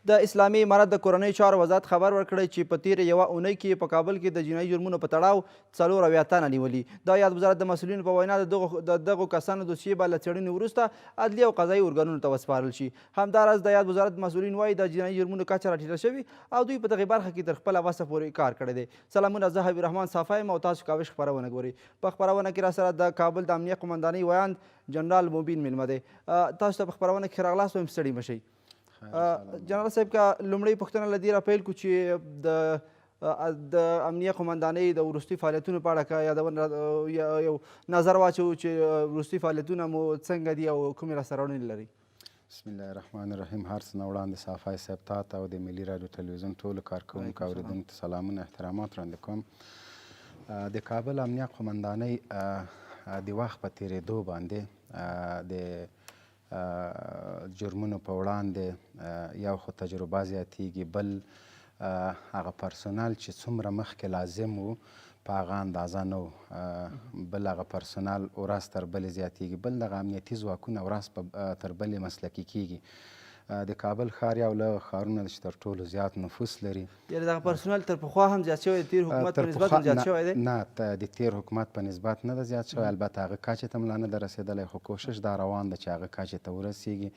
د اسلامي امارت د کورنۍ چارو وزارت خبر ورکړی چې په تېره یوه اونۍ کې په کابل کې د جنایي جرمونو په تړاو 4 تنه نیولي. د یاد وزارت د مسؤلینو په وینا د دغو کسانو دوسیې به له څېړنې وروسته عدلي او قضایي ارګانونو ته وسپارل شي. همداراز د یاد وزارت مسؤلین وایي د جنایي جرمونو کچه راټیټه شوې او دوی په دغې برخه کې تر خپله وسه پورې کار کړی دی. سلامونه، زه حبیب الرحمن صافی یم او تاسو کاوش خپرونه ګورئ. په خپرونه کې راسره د کابل د امنیه قمندانۍ ویاند جنرال مبین میلمه دی. تاسو ته په خپرونه کې ښه راغلاست، وایم ستړي مه شئ. جنرال صاحب که لومړۍ پوښتنه له دې راپیل کړو چې د امنیه قمندانۍ د وروستي فعالیتونو په اړه که یو نظر واچوو چې وروستي فعالیتونه مو څنګه دي او کومې لاسته راوړنې لري؟ بسم الله الرحمن الرحیم. هر څه نه وړاندې صافی صاحب تا ته او د ملي راډیو تلویزیون ټولو کارکوونکو اورېدونکو ته سلامونه احترامات وړاندې کوم. د کابل امنیه قمندانۍ د وخت په تېرېدو باندې د جرمونو په وړاندې یو خو تجربه زیاتیږي، بل هغه پرسونل چې څومره مخکې لازم و په هغه اندازه نه و، بل هغه پرسونل ورځ تر بلې زیاتیږي، بل دغه امنیتي ځواکونه ورځ تر بلې مسلکي کیږي. د کابل ښار یو له ښارونه چې تر ټولو زیات نفوس لري. یعنې دغه پرسونل تر پخوا هم زیات شوی، د تېر حکومت په نسبت هم زیات شوی دی؟ نه، د تېر حکومت په نسبت نه ده زیات شوی، البته هغه کچې ته هم لا نه ده رسېدلی، خو کوشش دا روان ده چې هغه کچې ته ورسیږي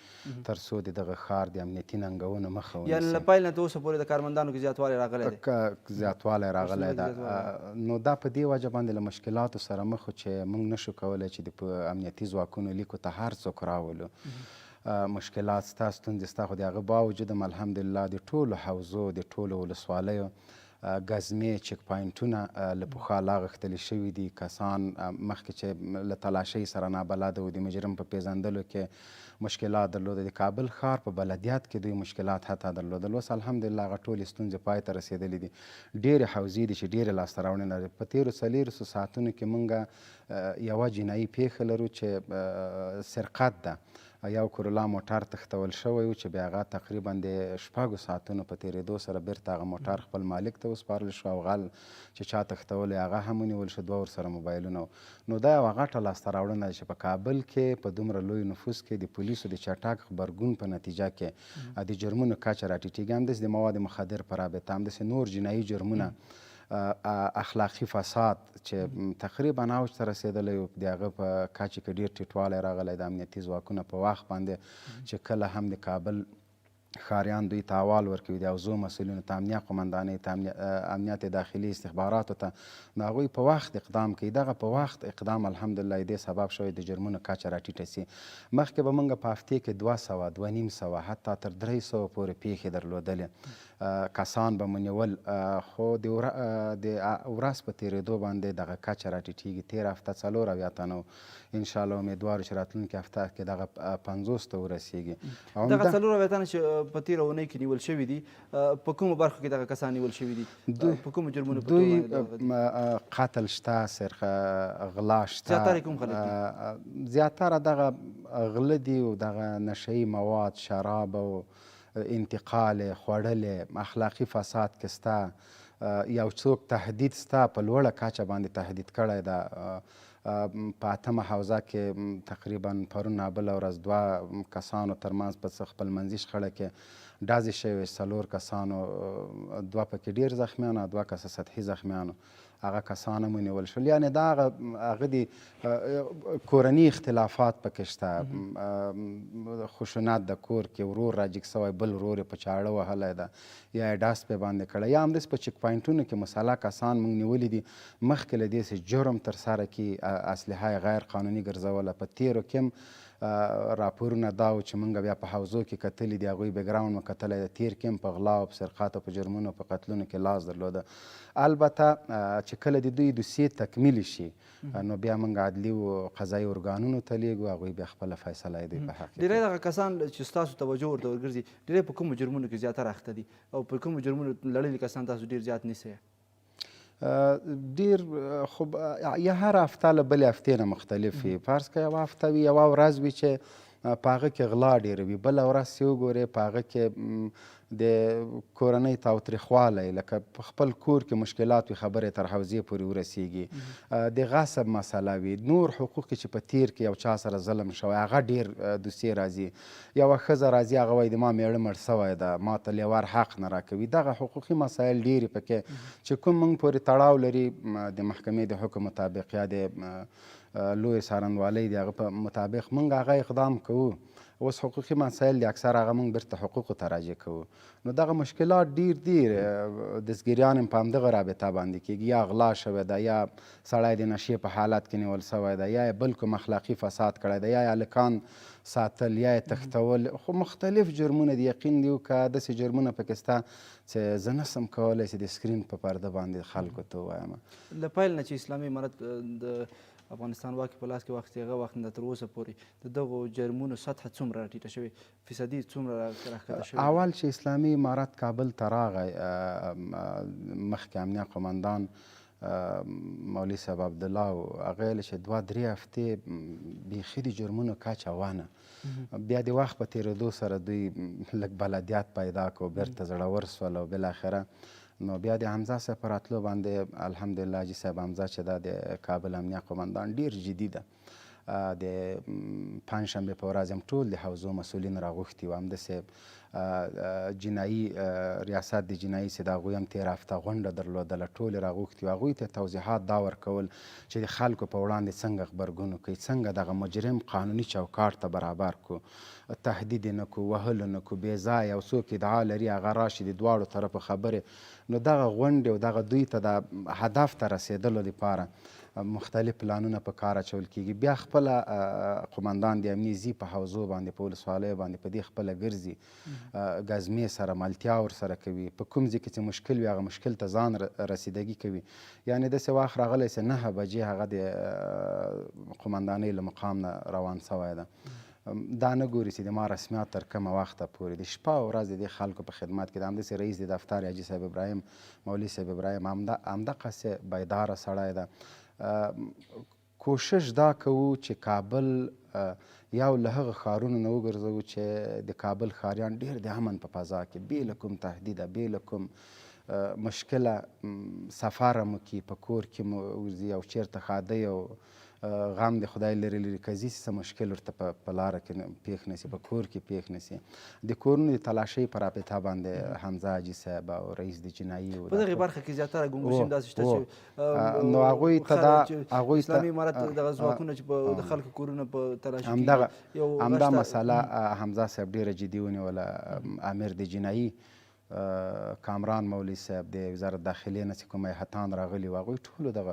تر څو د دغه ښار د امنیتي ننګونو مخه ونیسي. یعنې له پیل نه تر اوسه پورې د کارمندانو کې زیاتوالی راغلی دی؟ زیاتوالی راغلی ده. نو دا په دې وجه باندې له مشکلاتو سره مخ و چې موږ نشو کولی چې د امنیتي ځواکونو لیکو ته هر څوک راولو. مشکلات ستا، ستونزې ستا، خو د هغه باوجود هم الحمدلله د ټولو حوزو د ټولو ولسوالیو ګزمې چک پاینټونه له پخوا لا غښتلي شوي دي. کسان مخکې چې له تلاشۍ سره نابلده وو، د مجرم په پیژندلو کې مشکلات درلوده، د کابل ښار په بلدیات کې دوی مشکلات حتی درلودل. اوس الحمدلله هغه ټولې ستونزې پای ته رسېدلې دي. ډېرې حوزې دي چې ډېرې لاسته راوړنې لري. په تېرو 400 ساعتونو کې موږ یوه جنایي پیښه لرو چې سرقت ده. یو کرولا موټر تښتول شوی و چې بیا هغه تقریبا د 6 ساعتونو په تېرېدو سره بیرته هغه موټر خپل مالک ته وسپارل شو او غل چې چا تښتولی هغه هم ونیول شو، 2 ورسره موبایلونه و. نو دا یوه غټه لاسته راوړنه ده چې په کابل کې په دومره لوی نفوس کې د پولیسو د چټک غبرګون په نتیجه کې د جرمونو کچه راټیټېږي. همداسې د مواد مخدر په رابطه، همداسې نور جنایي جرمونه، اخلاقي فساد چې تقریبا اوج ته رسېدلی و، د هغه په کچې کې ډېر ټیټوالی راغلی. د امنیتي ځواکونه په وخت باندې چې کله هم د کابل ښاریان دوی ته احوال ورکوي، د حوزو مسؤلینو ته، امنیه قمندانۍ ته، امنیت داخلي استخباراتو ته، نو هغوی په وخت اقدام کوي. دغه په وخت اقدام الحمدلله دې سبب شوی د جرمونو کچه راټیټه سي. مخکې به موږ په هفتې کې 200 250 حتی تر 300 پورې پیښې درلودلې، کسان به مو نیول، خو د ورځ په تېرېدو باندې دغه کچه راټیټېږي. تېره هفته 4 تنه و، انشاءالله امیدوار چې راتلونکې هفته کې دغه 50 ته ورسیږي. دغه 4 تنه چې په تېره اونۍ کې نیول شوي دي، په کومو برخو کې دغه کسان نیول شوي دي؟ په کومو جرمونو؟ دوی قتل شته، سرقه، غلا شته. زیاتره کوم خلک دي؟ زیاتره دغه غله دي او دغه نشهیي مواد، شراب او انتقال خوړلې، اخلاقي فساد کې سته، یو څوک تهدید سته، په لوړه کچه باندې تهدید کړی ده. په 8مه حوزه کې تقریبا پرون بله ورځ 2 کسانو ترمنځ په خپل منځي شخړه کې ډزې شوې، 4 کسانو، 2 پکې ډېر زخمیان او 2 کسه سطحي زخمیان، هغه کسان هم ونیول شول. یعنې دا هغه د کورني اختلافات پکې شته، خشونت د کور کې، ورور راجګ سوی، بل ورور یې په چاړه وهلی ده یا یې ډاس پې باندې کړی، یا همداسې په چک پاینټونو کې مسلح کسان موږ نیولي دي. مخکې له دې چې جرم ترسره کړي، اسلحه یې غیر قانوني ګرځوله. په تېرو کې هم راپورونه دا و چې موږ بیا په حوزو کې کتلي دي، هغوی بیکګراونډ مو کتلی د تېر کې هم په غلا او په سرقت او په جرمونو په قتلونو کې لاس درلوده. البته چې کله د دوی دوسیې تکمیل شي نو بیا موږ عدلي او قضایي ارګانونو ته لیږو، هغوی بیا خپله فیصله یې دوی په حق کې. ډېری دغه کسان چې ستاسو توجه ورته ورګرځي، ډېری په کومو جرمونو کې زیاتره اخته دي او په کومو جرمونو لړلي کسان تاسو ډېر زیات نیسئ؟ ډېر خو یا هر هفته له بلې هفتې نه مختلف وي. فرض کړه یوه هفته وي، یوه ورځ وي چې په هغه کې غلا ډېره وي، بله ورځ چې وګورې په هغه کې د کورنۍ تاوتریخوالی لکه په خپل کور کې مشکلات وي خبرې تر حوزې پورې ورسیږي د غصب مسله وي نور حقوق چې په تیر کې یو چا سره ظلم شوی هغه ډېر دوسیې راځي یوه ښځه راځي هغه وایي د ما میړه مړ سوی ده ما ته لیوار حق نه راکوي دغه حقوقي مسایل ډېرې پکې چې کوم موږ پورې تړاو لري د محکمې د حکم مطابق یا د لوی څارنوالۍ د هغه په مطابق موږ هغه اقدام کوو اوس حقوقي مسایل دي اکثر هغه موږ بیرته حقوقو ته راجع کوو نو دغه مشکلات ډېر دي دستګیریان هم په همدغه رابطه باندې کېږي یا غلا شوی ده یا سړی د نشې په حالت کې نیول سوی ده یا یې بل کوم اخلاقي فساد کړی ده یا یې هلکان ساتل یا یې تښتول خو مختلف جرمونه دي یقین دي که داسې جرمونه پکې شته چې زه نسم کولی چې د سکرین په پرده باندې خلکو ته ووایم له پیل نه چې اسلامي امارت د افغانستان واکې په لاس کې واخیستې هغه وخت نه تر اوسه پورې د دغو جرمونو سطحه څومره راټیټه شوې فیصدي څومره راښکته شوې اول چې اسلامي امارت کابل ته راغی مخکې امنیه قمندان مولوي صاحب عبدالله و هغه ویل چې 2-3 هفتې بیخي د جرمونو کچه ونه بیا د وخت په تېرېدو سره دوی لږ بلدیات پیدا کړو بیرته زړور سول او بالاخره نو بیا د حمزه صاحب په راتلو باندې الحمدلله حاجي صاحب حمزه چې دا د کابل امنیه قمندان ډېر جدي ده د پنجشنبې په ورځ هم ټول د حوزو مسؤلین راغوښتي وو همداسې جنایي ریاست د جنایي چې د هغوی هم تېره هفته غونډه درلودله ټول یې راغوښتي وو هغوی ته توضیحات دا ورکول چې د خلکو په وړاندې څنګه غبرګون وکړي څنګه دغه مجرم قانوني چوکاټ ته برابر کړو تهدید یې نه کړو وهلو نه کړو بې ځایه یو څوک ادعا لري هغه راشي د دواړو طرفو خبرې نو دغه غونډې او دغه دوی ته د هدف ته رسېدلو لپاره مختلف پلانونه په کار اچول کېږي بیا خپله قمندان د امني زی په حوزو باندې په ولسوالیو باندې په دې خپله ګرځي ګزمې سره ملتیا ورسره کوي په کوم ځای کې چې مشکل وي هغه مشکل ته ځان رسیدګي کوي یعنې داسې وخت راغلی چې 9 بجې هغه د قمندانۍ له مقام نه روان سوی ده دا نه ګوري چې د ما رسمیات تر کومه وخته پورې د شپه او ورځ د دې خلکو په خدمت کې د همداسې رئیس د دفتر حاجي صاحب ابراهیم مولوي صاحب ابراهیم همدقسې بیداره سړی ده کوشش دا کوو چې کابل یو له هغه ښارونو نه وګرځوو چې د کابل ښاریان ډېر د امن په فضا کې بې له کوم تهدیده بې له کوم مشکله سفر مو کې په کور کې مو وځي او چېرته ښادۍ او غم د خدای لرې لرې که ځي څه مشکل ورته په لاره کې پېښ نه سي په کور کې پېښ نه سي د کورونو د تلاشۍ په رابطه باندې حمزه حاجي صاحب او رئیس د جنایي په دغې برخه کې زیاتره ګنګوسي هم داسې شته چې نو هغوی ته دا اسلامي امارت دغه ځواکونه چې د خلکو کورونه په تلاشي همدا مسله حمزه صاحب ډېره جدي ونیوله امیر د جنایي کامران مولوي صاحب د وزارت داخلې نه چې کوم هیحتان راغلي وو هغوی ټولو دغه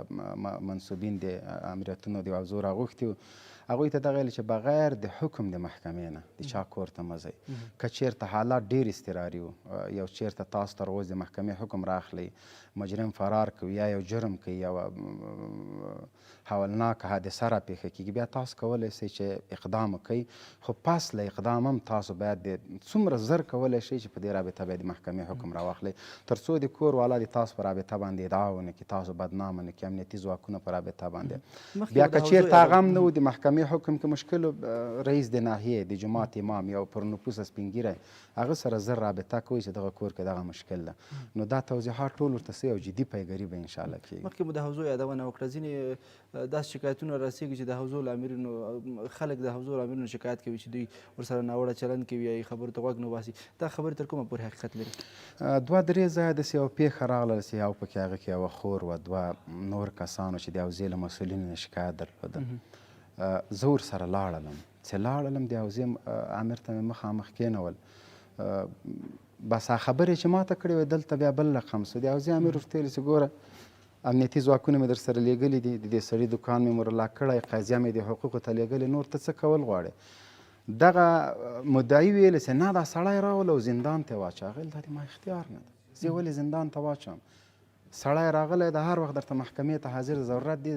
منصوبین د امریتونو د حوزو راغوښتي وو هغوی ته دا ویل چې بغیر د حکم د محکمې نه د چا کور ته مه ځئ که چېرته حالات ډېر اضطراري وو یو چېرته تاسو تر اوس د محکمې حکم راخلی مجرم فرار کوي یا یو جرم کوي یا هولناکه حادثه راپېښه کېږي بیا تاسو کولی شئ چې اقدام وکئ خو پس له اقدام هم تاسو باید د څومره زر کولی شئ چې په دې رابطه باید د محکمې حکم راواخلئ تر څو د کور والا د تاسو په رابطه باندې ادعا ونه کړي تاسو بدنامه نه کړي امنیتي ځواکونه په رابطه باندې بیا که چېرته هغه هم نه و د محکمې حکم کې مشکل رئیس د ناحیې د جومات امام یو پرنفوسه سپین ږیری هغه سره زر رابطه کوئ چې دغه کور کې دغه مشکل ده نو دا توضیحات ټول ورته څه یو جدي پیګري به انشاءالله کېږي مخکې مو د حوزو یادونه وکړه ځینې داسې شکایتونه راسېږي چې د حوزو له امرینو خلک د حوزو له امرینو شکایت کوي چې دوی ورسره ناوړه چلند کوي یا خبرو ته غوږ نه باسي دا خبرې تر کومه پورې حقیقت لري 2-3 ځایه داسې یوه پېښه راغله چې یو پکې هغه کې یوه خور وه 2 نور کسانو چې د حوزې له مسؤلینو نه شکایت درلوده زه ورسره لاړلم چې لاړلم د حوزې امیر ته مې مخامخ کېنول بس هغه خبرې چې ما ته کړې وې دلته بیا بل رقم سو د حوزې امیر ورته ویل چې ګوره امنیتي ځواکونه مې در سره لیږلي دي د دې سړي دوکان مې مرلا کړی قضیه مې د حقوقو ته لیږلې نور ته څه کول غواړې دغه مدعي ویل چې نه دا سړی راول او زندان ته یې واچوه هغه ویل دا د ما اختیار نه ده زه یې ولې زندان ته واچوم سړی راغلی د هر وخت درته محکمې ته حاضر ضرورت دی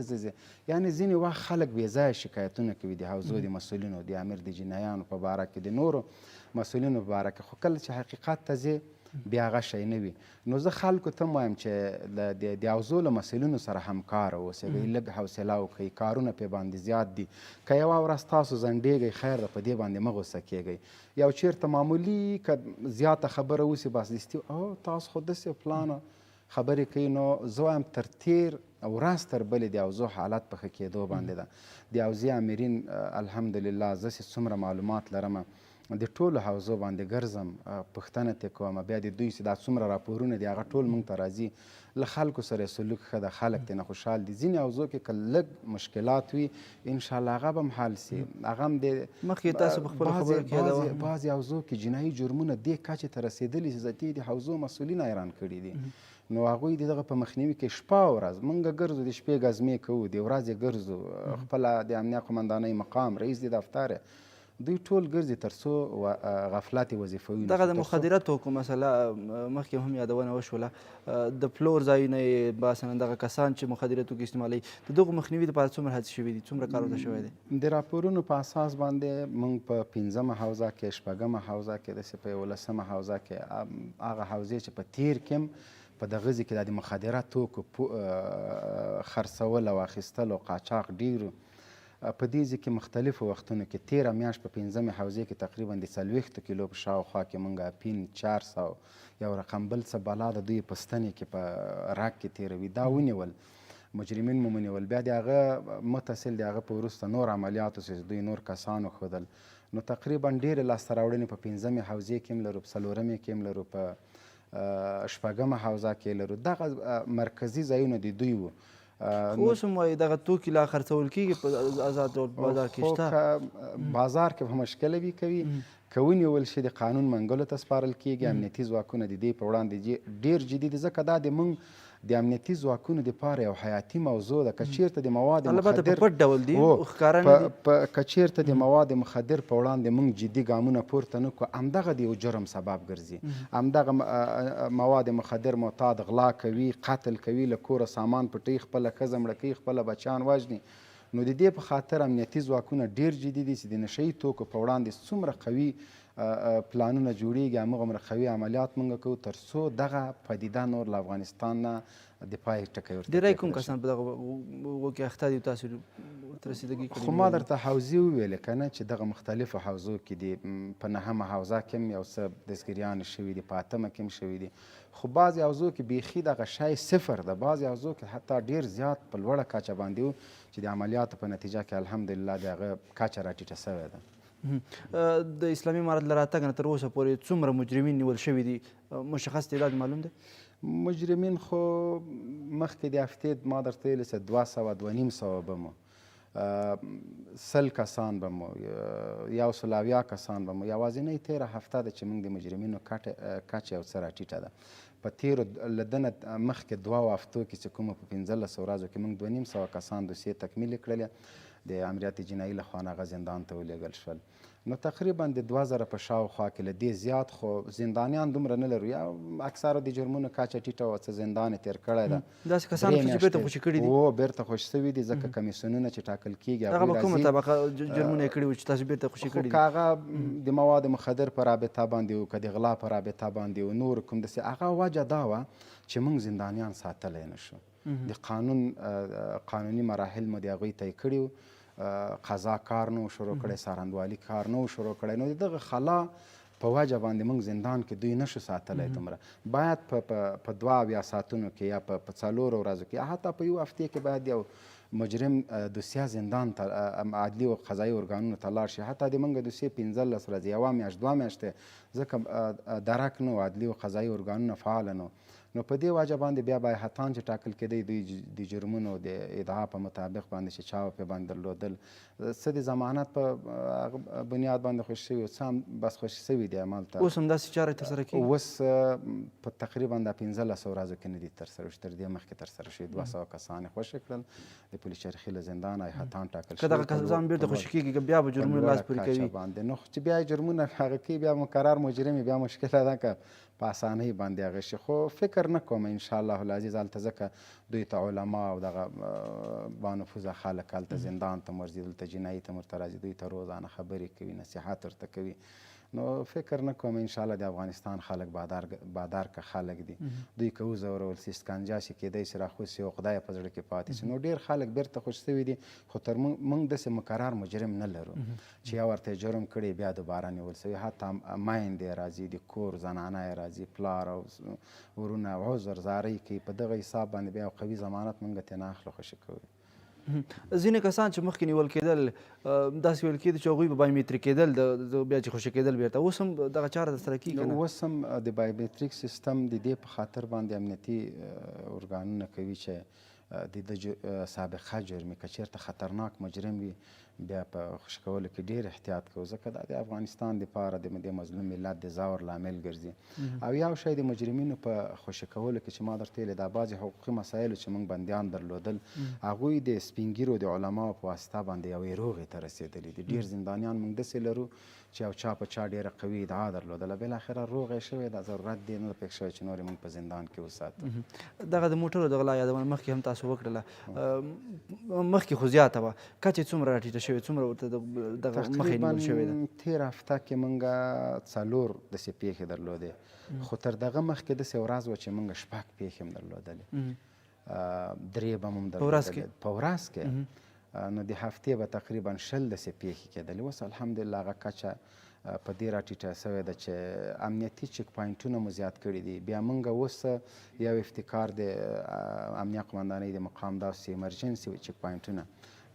یعنې ځینې وخت خلک بې ځایه شکایتونه کوي د حوزو د مسؤلینو د امیر د جنایانو په باره کې د نورو مسؤلینو په باره کې خو کله چې حقیقت ته ځې بیا هغه شی نه وي. نو زه خلکو ته وایم چې د حوزو له مسؤلینو سره همکاره اوسئ، لږ حوصله وکړئ، کارونه پې باندې زیات دي. که یوه ورځ تاسو ځنډېږئ خیر ده، په دې باندې مه غوسه کېږئ. یو چېرته معمولي که زیاته خبره وسي بس دستي تاسو خو داسې پلانه خبرې کوي. نو زه وایم تر تېر ورځ تر بلې د حوزو حالت په ښه کېدو باندې ده. د حوزې امرین الحمدلله زه چې څومره معلومات لرم د ټولو حوزو باندې ګرځم، پوښتنه ترې کوم، بیا د دوی چې دا څومره راپورونه دي هغه ټول موږ ته راځي. له خلکو سره سلوک ښه ده، خلک ترېنه خوشحال دي. ځینې حوزو کې که لږ مشکلات وي انشاءالله هغه به هم حل سي. هغه هم د مخکې تاسو په خپلو خبرو کې یادوه بعضې حوزو کې جنایي جرمونه دې کچې ته رسېدلي چې ذاتي د حوزو مسؤلین حیران کړي دي. نو هغوی د دغه په مخنیوي کې شپه او ورځ موږ ګرځو، د شپې ګزمې کوو، د ورځې ګرځو، خپله د امنیه قمندانۍ مقام، رئیس د دفتر، دوی ټول ګرځي تر څو غفلت وظیفوي. دغه د مخدراتو کوم مسله مخکې هم یادونه وشوله، د پلور ځایونه یې مثلا دغه کسان چې مخدراتو کې استعمالوي، د دغو مخنیوي دپاره څومره هڅې شوي دي، څومره کار ورته شوی دی؟ د راپورونو په اساس باندې موږ په 5مه حوزه کې، 6مه حوزه کې، داسې په 11مه حوزه کې هغه حوزې چې په تیر کې هم په دغه ځای کې د مخدره توکو خرڅول او اخیستل او قاچاق ډېر په دې ځای کې مختلفو وختونو کې. تېره میاشت په 5مې حوزې کې تقریبا د 40 کیلو په شاوخوا کې موږ اپین 400 یو رقم بل څه بلا د دوی په ستنې کې په رګ کې تېروي، دا ونیول، مجرمین مو ونیول. بیا د هغه متصل د هغه په وروسته نور عملیاتو چې دوی نور کسان وښودل. نو تقریبا ډېرې لاسته راوړنې په 5مې حوزې کې هم لرو، په 4مې کې هم لرو، په 6مه حوزه کې لرو. دغه مرکزي ځایونه د دوی وو. خو اوس هم وایي دغه توکي لا خرڅول کېږي په آزاد ډول بازار کې شته. خو بازار کې به مشکله وي کوي، که ونیول شي د قانون منګلو ته سپارل کېږي. امنیتي ځواکونه د دې په وړاندې ډېر جدي دي، ځکه دا د موږ د امنیتي ځواکونو دپاره یو حیاتي موضوع ده. که چېرته د مواد البته په پټ ډول دي، ښکاره نه دي. که چېرته د مواد مخدر په وړاندې موږ جدي ګامونه پورته نه کړو، همدغه د یو جرم سبب ګرځي. همدغه مواد مخدر معتاد غلا کوي، قتل کوي، له کوره سامان پټوي، خپله ښځه مړه کوي، خپله بچیان وژني. نو د دې په خاطر امنیتي ځواکونه ډېر جدي دي چې د نشهیي توکو په وړاندې څومره قوي پلانونه جوړیږي، همغومره قوي عملیات موږ کوو تر څو دغه پدیده نور له افغانستان نه د پای ټکی ورته ډېری کوم کسان په دغه اوبو کې اخته دي، تاسو ورته رسېدګي کړې؟ خو ما درته حوزې وویلې که نه چې دغه مختلفو حوزو کې دي. په 9مه حوزه کې هم یو څه دستګیریانې شوي دي، په 8مه کې هم شوي دي. خو بعضې حوزو کې بیخي دغه شی صفر ده، بعضې حوزو کې حتی ډېر زیات په لوړه کچه باندې و چې د عملیاتو په نتیجه کې الحمدلله د هغه کچه راټیټه سوې ده. د اسلامي امارت له راتګ نه تر اوسه پورې څومره مجرمین نیول شوي دي؟ مشخص تعداد معلوم دی؟ مجرمین خو مخکې د هفتې ما درته ویلې چې 200 به مو 100 کسان به مو 170 کسان به مو. یوازینۍ تېره هفته ده چې موږ د مجرمینو کچه یو څه راټیټه ده. په تېرو له ده نه مخکې 2 هفتو کې چې کومه په 15 ورځو کې موږ 250 کسان دوسیې تکمیل کړلې، د امریت جنایي له خوا هغه زندان ته ولېږل شول. نو تقریبا د 2000 په شاوخوا کې له دې زیات خو زندانیان دومره نه لرو، یا اکثره د جرمونو کچه ټیټه وه، څه زندان یې تېر کړی ده. داسې کسان چې بېرته خوشي کړي دي؟ بېرته خوشي سوي دي، ځکه کمیسیونونه چې ټاکل کېږي هغه په کومه طبقه جرمونه یې کړي وو چې تاسو بېرته خوشي کړي دي؟ که هغه د مواد مخدر په رابطه باندې و، که د غلا په رابطه باندې و، نور کوم داسې هغه وجه دا وه چې موږ زندانیان ساتلی نه شو. د قانوني مراحل مو د هغوی طی کړي وو، قضا کار نه و شروع کړی، څارندوالي کار نه و شروع کړی. نو د دغه خلا په وجه باندې موږ زندان کې دوی نشو ساتلی دومره. باید په 72 ساعتونو کې یا په 4 ورځو کې یا حتی په 1 هفتې کې باید یو مجرم دوسیه زندان ته عدلي او قضایي ارګانونو ته لاړ شي. حتی د موږ دوسیې 15 ورځې، 1 میاشت، 2 میاشتې، ځکه درک نه و، عدلي او قضایي ارګانونه فعاله نه. نو په دې وجه باندې بیا باحثان چې ټاکل کېدی دوی د جرمونو د ادعا په مطابق باندې چې چا پې باندې درلودل، څه د ضمانت په بنیاد باندې خوشي شوي و، څه هم بس خوشي شوي دي همالته. اوس هم داسې چارې ترسره کېږي؟ اوس په تقریبا د 15 ورځو کې نه دي ترسره شوي، تر دې مخکې ترسره شوي. 200 کسان یې خوشي کړل، د پولیس چرخي له زندانه ایحاتان ټاکل شوي. که دغه کسان بېرته خوشي کېږي که بیا به جرمونه لاس پورې کوي؟ نو چې بیا جرمونه هغه کوي، بیا مقرر مجرم بیا مشکله ده که په اسانۍ باندې هغه شي. خو فکر نه کوم انشاءالله العزیز هلته، ځکه دوی ته علما او دغه بانفوذه خلک هلته زندان ته ورځي، دلته جنایي ته ورته راځي، دوی ته روزانه خبرې کوي، نصیحت ورته کوي. نو فکر نه کوم انشاءالله د افغانستان خلک بادار که خلک دي دوی که وځورول سي سکنجه شي کیدای شي راخوسي او خدای په زړه کې پاتې شي نو ډېر خلک بیرته خوش سوي دي خو تر موږ داسې مقرر مجرم نه لرو چې یا ورته جرم کړی بیا دوباره نیول سوی حتی میندې راځي د کور زنانه یې راځي پلار او ورونه عذر زارۍ کوي په دغه حساب باندې بیا قوي ضمانت موږ ترې نه اخلو خوشي کوو ځینې کسان چې مخکې نیول کېدل داسې ویل کېده چې هغوی به بایومتریک کېدل بیا چې خوشي کېدل بیرته اوس هم دغه چاره ترسره کېږي که نه اوس هم د بایومتریک سیستم د دې په خاطر باندې امنیتي ارګانونه کوي چې د ده سابقه جرمي که چېرته خطرناک مجرم وي بیا په خوشي کولو کې ډېر احتیاط کوو ځکه دا د افغانستان دپاره د دې مظلوم ملت د ځور لامل ګرځي او یو شی د مجرمینو په خوشي کولو کې چې ما درته ویلې دا بعضې حقوقي مسایلو چې موږ بندیان درلودل هغوی د سپین ږیرو د علماو په واسطه باندې یوې روغې ته رسېدلي دي ډېر زندانیان موږ داسې لرو چې یو چا په چا ډېره قوي ادعا درلودله بالاخره روغ یې شوی دا ضرورت دی نه ده پېښ شوی چې نور یې موږ په زندان کې وساتو دغه د موټرو د غلا یادونه مخکې هم تاسو وکړله مخکې خو زیاته وه کچې څومره راټیټه شوې څومره ورته دغه مخې نیول شوې ده تېره هفته کې موږ 4 داسې پیښې درلودې خو تر دغه مخکې داسې ورځ وه چې موږ 6 پیښې هم درلودلې 3 به هم درلودلې په ورځ کې نو د هفتې به تقریبا 20 داسې پیښې کېدلې اوس الحمدلله هغه کچه په دې راټیټه سوې ده چې امنیتي چک پاینټونه مو زیات کړي دي بیا موږ اوس یو افتکار د امنیه قمندانۍ د مقام داسې ایمرجنسي چک پاینټونه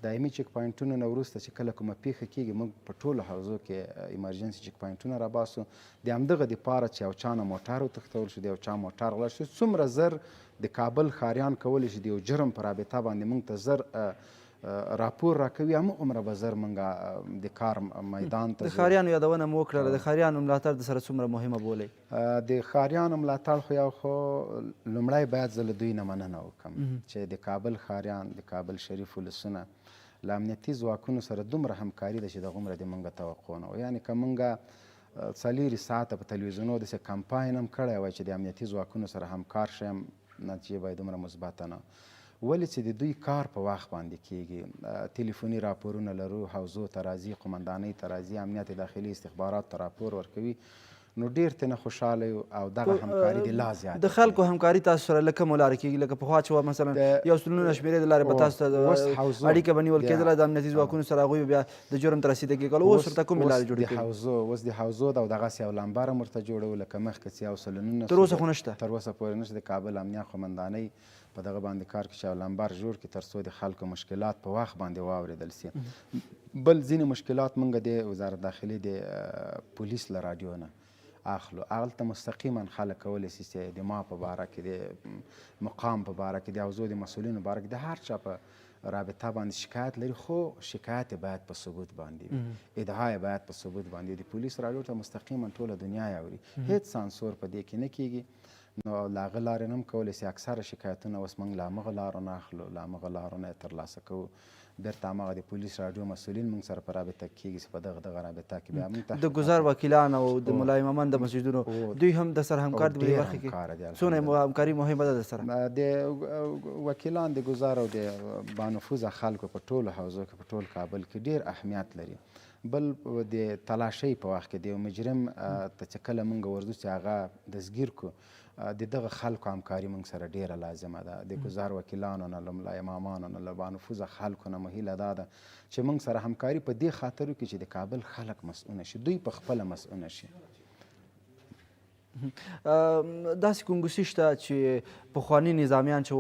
دایمي چک پاینټونو نه وروسته چې کله کومه پیښه کېږي موږ په ټولو حوزو کې ایمرجنسي چک پاینټونه راباسو د همدغه دپاره چې یو چا نه موټر وتښتول شو د یو چا موټر غلا شو څومره زر د کابل ښاریان کولی شي د یو جرم په رابطه باندې موږ ته زر راپور راکوي هماغومره به زر موږ د کار میدان ته د ښاریانو یادونه مو وکړله د ښاریانو ملاتړ د سره څومره مهمه بولئ د ښاریانو ملاتړ خو یو خو لومړی باید زه له دوی نه مننه وکړم چې د کابل ښاریان د کابل شریف ولسونه له امنیتي ځواکونو سره دومره همکاري ده چې دغومره د موږ توقع نه وه یعنې که موږ 4 ساعته په تلویزیونو داسې کمپاین هم کړی وای چې د امنیتي ځواکونو سره همکار شیم نتیجې به یې دومره مثبته نه ولې چې د دوی کار په وخت باندې کېږي تلیفوني راپورونه لرو حوزو ته راځي قمندانۍ ته راځي امنیت داخلي استخبارات ته راپور ورکوي نو ډېر ترېنه خوشحاله یو او دغه همکاري د لا زیاته د خلکو همکاري تاسو سره له کومو لارې کېږي لکه پخوا چې وه مثلا 1 سلنه شمېرې د لارې به تاسو ته اړیکه به نیول کېدله د امنیتي ځواکونو سره هغوی بیا د جرم ته رسېدګي کول اوس ورته کومې لارې جوړې کوي اوس د حوزو ده او دغسې یو لمبر هم ورته جوړو لکه مخکې چې 1 سلنونه تر اوسه خو نشته تر اوسه پورې نشته د کابل امنیه قمندانۍ په دغه باندې کار کې چې یو لمبر جوړ کړي تر څو د خلکو مشکلات په وخت باندې واورېدل سي بل ځینې مشکلات موږ د وزارت داخلي د پولیس له راډیو نه اخلو هلته مستقیما خلک کولی شي چې د ما په باره کې د مقام په باره کې د حوزو د مسؤلینو باره کې د هر چا په رابطه باندې شکایت لري خو شکایت باید په ثبوت باندې ادعا باید په ثبوت باندې د پولیس راډیو ته مستقیما ټوله دنیا اوري هیڅ سانسور په دې کې نه کېږي نو له هغه لارې نه هم کولی شي اکثره شکایتونه اوس موږ له همغه لارو نه اخلو له همغه لارو نه یې ترلاسه کوو بیرته همغه د پولیس راډیو مسؤلین موږ سره په رابطه کېږي چې په دغه رابطه کې بیا موږ د ګزار وکیلان او د ملای مامن د مسجدونو دوی هم د سره همکار دي په برخه کې څونه همکاري مهمه ده د سره د وکیلان د ګزار او د بانفوذه خلکو په ټولو حوزو کې په ټول کابل کې ډېر اهمیت لري بل د تلاشۍ په وخت کې د یو مجرم ته چې کله موږ ورځو چې هغه دستګیر کړو د دغه خلکو همکاري موږ سره ډېره لازمه ده د ګزار وکیلانو نه له ملا امامانو نه له بانفوذه خلکو نه مو هیله دا ده چې موږ سره همکاري په دې خاطر وکړي چې د کابل خلک مسؤونه شي دوی په خپله مسؤونه شي داسې ګنګوسي شته چې پخواني نظامیان چې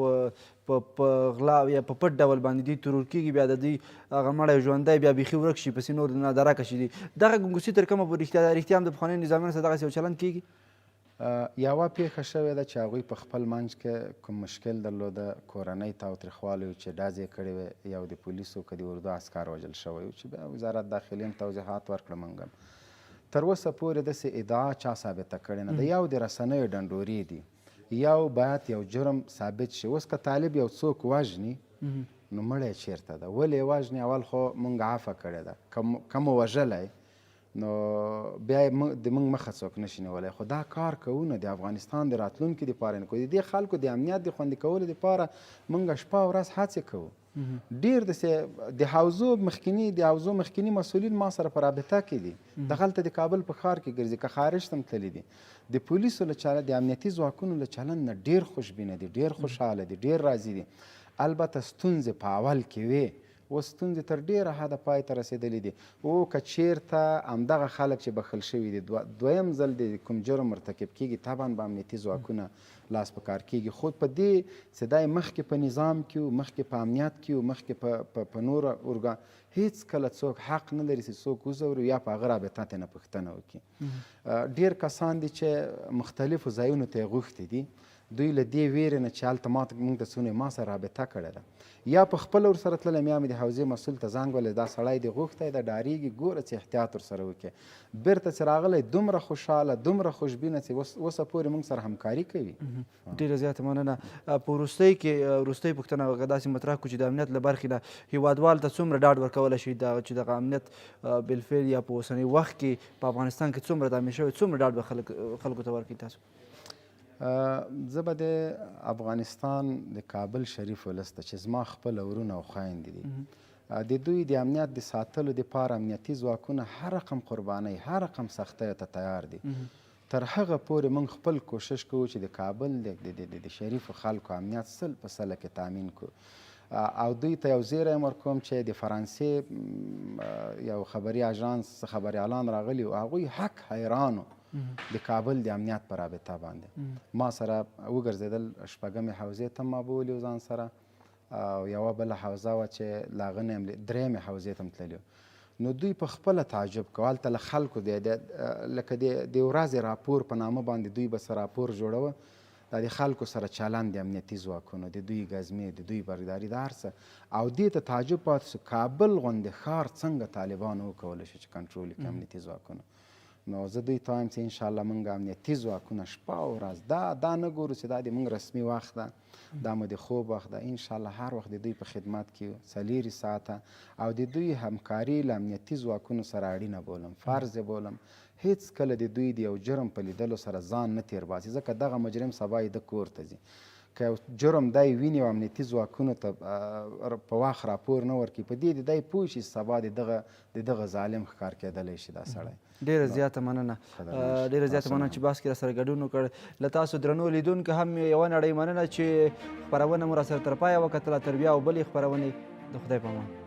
په غلا یا په پټ ډول باندې دوی ترور کېږي بیا د دوی هغه مړی ژوندی بیا بیخي ورک شي پسې نور نادرکه شي دي دغه ګنګوسي تر کومه پورې رښتیا هم د پخواني نظامیانو سره دغسې یو چلند کېږي یوه پیښه شوې ده چې هغوی په خپل منځ کې کوم مشکل درلوده کورنۍ تاوتریخوالی و چې ډزې یې کړې وې یو د پولیسو که د اردو عسکر وژل شوی و چې بیا وزارت داخلي هم توضیحات ورکړه موږ هم تر اوسه پورې داسې ادعا چا ثابته کړې نه ده یو د رسنیو ډنډورې دي یو باید یو جرم ثابت شي اوس که طالب یو څوک وژني نو مړی چیرته ده ولې یې وژني اول خو موږ عفه کړې ده که مو وژلی نو بیا د موږ مخه څوک نشي نیولی خو دا کار کوو نه د افغانستان د راتلونکي دپاره نه کوو د دې خلکو د امنیت د خوندي کولو دپاره موږ شپه او ورځ هڅې کوو ډېر داسې د حوزو مخکیني مسؤلین ما سره په رابطه کې دي دغلته د کابل په ښار کې ګرځي که خارج ته هم تللي دي د پولیسو له چلند د امنیتي ځواکونو له چلند نه ډېر خوشبینه دي ډېر خوشحاله دي ډېر راضي دي البته ستونزې په اول کې وې اوس ستونزې تر ډېره حده پای ته رسېدلې دي که چېرته همدغه خلک چې بخښل شوي دي دویم ځل د کوم جرم مرتکب کېږي طبعا به امنیتي ځواکونه لاس په کار کېږي خو په دې چې دا مخکې په نظام کې و مخکې په امنیت کې و مخکې په نور هیڅ کله څوک حق نه لري چې څوک وځوري یا په هغه رابطه ترې نه پوښتنه وکړي ډېر کسان دي چې مختلفو ځایونو ته یې غوښتي دي دوی له دې ویرې نه چې هلته موږ ته څونه ما سره رابطه کړې ده یا په خپله ورسره تللی یا مې د حوزې مسؤل ته زنګ ولی دا سړی دې غوښتی ده ډارېږي ګوره چې احتیاط ورسره وکړي بیرته چې راغلی دومره خوشحاله دومره خوشبینه چې اوسه پورې موږ سره همکاري کوي ډېره زیاته مننه په وروستۍ پوښتنه داسې مطرح کړو چې د امنیت له برخې نه هېوادوالو ته څومره ډاډ ورکولی شي چې دغه امنیت بالفعل یا په اوسني وخت کې په افغانستان کې څومره دامې شوی څومره ډاډ به خلکو ته ورکړي تاسو زه به د افغانستان د کابل شریف ولس ته چې زما خپله ورونه او خویندې دي د دوی د امنیت د ساتلو دپاره امنیتي ځواکونه هر رقم قربانۍ هر رقم سختیو ته تیار دي تر هغه پورې موږ خپل کوشش کوو چې د کابل د شریفو خلکو امنیت 100% کې تامین کړو او دوی ته یو زیری هم ورکوم چې د فرانسې یو خبري اژانس خبریالان راغلي و هغوی حق حیرانو د کابل د امنیت په رابطه باندې ما سره وګرځېدل شپږمې حوزې ته ما بولي ځان سره او یوه بله حوزه وه چې له هغه نه یم درېیمې حوزې ته م تللي نو دوی په خپله تعجب کوه هلته له خلکو لکه د ورځې راپور په نامه باندې دوی به څه راپور جوړوه دا د خلکو سره چلند د امنیتي ځواکونو د دوی ګزمې د دوی برداري د هر څه او دې ته تعجب پاتې شو کابل غوندې ښار څنګه طالبانو وکولی شي چې کنټرول کړي امنیتي ځواکونو نو زه دوی ته وایم چې انشاءالله موږ امنیتي ځواکونه شپه او ورځ دا نه ګورو چې دا د موږ رسمي وخت ده دا مو د خوب وخت ده انشاءالله هر وخت د دوی په خدمت کې څلېرې ساعته او د دوی همکاري له امنیتي ځواکونو سره اړینه بولم فرض بولم هیڅ کله د دوی د یو جرم په لیدلو سره ځان نه تیر باسي ځکه دغه مجرم سبا یې د کور ته ځي که یو جرم دی ویني او امنیتي ځواکونو ته په وخت راپور نه ورکړي په دې دی پوه شي سبا د دغه ظالم ښکار کېدلی شي دا سړی ډېره زیاته مننه چې بحث کې راسره ګډون وکړ له تاسو درنو لیدونکو هم یوه نړۍ مننه چې خپرونه مو راسره تر پایه وکتله تر بیا او بلې خپرونې د خدای په امان